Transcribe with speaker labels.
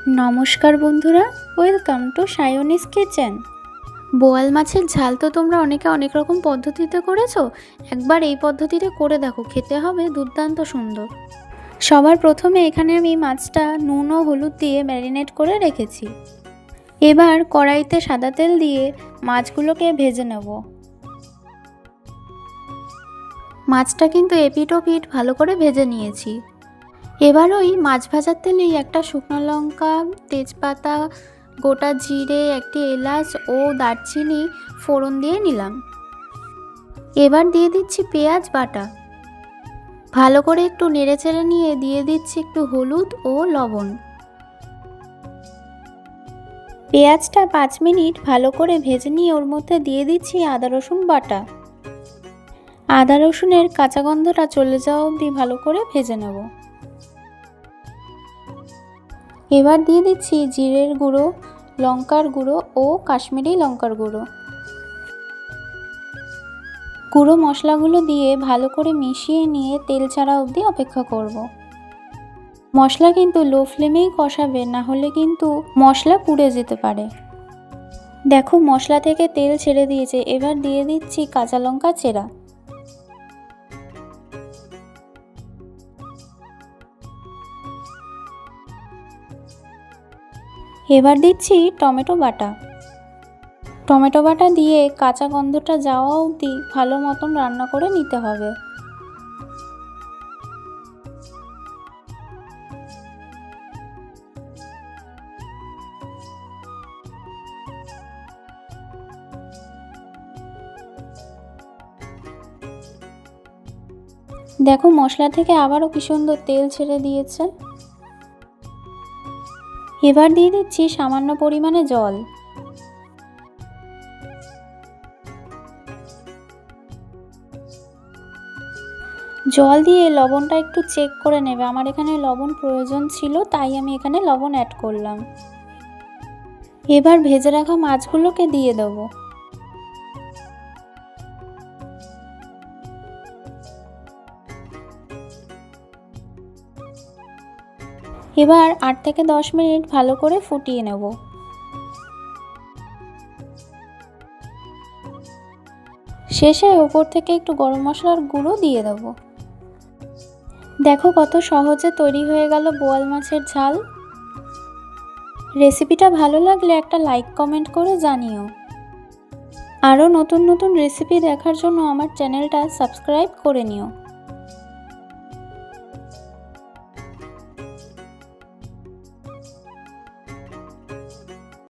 Speaker 1: নমস্কার বন্ধুরা, welcome to সায়নিস kitchen. বোয়াল মাছের ঝাল তো তোমরা অনেকে অনেক রকম পদ্ধতিতে করেছো। একবার এই পদ্ধতিতে করে দেখো, খেতে হবে দুর্দান্ত সুন্দর। সবার প্রথমে এখানে আমি মাছটা নুন ও হলুদ দিয়ে ম্যারিনেট করে রেখেছি। এবার কড়াইতে সাদা তেল দিয়ে মাছগুলোকে ভেজে নেব। মাছটা কিন্তু এপিট ওপিট ভালো করে ভেজে নিয়েছি। এবার ওই মাছ ভাজার তেলেই একটা শুকনো লঙ্কা, তেজপাতা, গোটা জিরে, একটি এলাচ ও দারচিনি ফোড়ন দিয়ে নিলাম। এবার দিয়ে দিচ্ছি পেঁয়াজ বাটা। ভালো করে একটু নেড়েচেড়ে নিয়ে দিয়ে দিচ্ছি একটু হলুদ ও লবণ। পেঁয়াজটা 5 মিনিট ভালো করে ভেজে নিয়ে ওর মধ্যে দিয়ে দিচ্ছি আদা রসুন বাটা। আদা রসুনের কাঁচা গন্ধটা চলে যাওয়া অবধি ভালো করে ভেজে নেব। এবার দিয়ে দিচ্ছি জিরের গুঁড়ো, লঙ্কার গুঁড়ো ও কাশ্মীরি লঙ্কার গুঁড়ো। গুঁড়ো মশলাগুলো দিয়ে ভালো করে মিশিয়ে নিয়ে তেল ছাড়া অবধি অপেক্ষা করব। মশলা কিন্তু লো ফ্লেমেই কষাবে, না হলে কিন্তু মশলা পুড়ে যেতে পারে। দেখো মশলা থেকে তেল ছেড়ে দিয়েছে। এবার দিয়ে দিচ্ছি কাঁচা লঙ্কা চেরা। এবার দিচ্ছি টমেটো বাটা। টমেটো বাটা দিয়ে কাঁচা গন্ধটা যাওয়া অবধি ভালো মতন রান্না করে নিতে হবে। দেখো মশলা থেকে আবারও কি সুন্দর তেল ছেড়ে দিয়েছে। এবার দিয়ে দিচ্ছি সামান্য পরিমাণে জল। জল দিয়ে লবণটা একটু চেক করে নেবে। আমার এখানে লবণ প্রয়োজন ছিল, তাই আমি এখানে লবণ অ্যাড করলাম। এবার ভেজে রাখা মাছগুলোকে দিয়ে দেব। এবার 8 থেকে 10 মিনিট ভালো করে ফুটিয়ে নেব। শেষে ওপর থেকে একটু গরম মশলার গুঁড়ো দিয়ে দেব। দেখো কত সহজে তৈরি হয়ে গেল বোয়াল মাছের ঝাল। রেসিপিটা ভালো লাগলে একটা লাইক কমেন্ট করে জানিও। আরও নতুন নতুন রেসিপি দেখার জন্য আমার চ্যানেলটা সাবস্ক্রাইব করে নিও।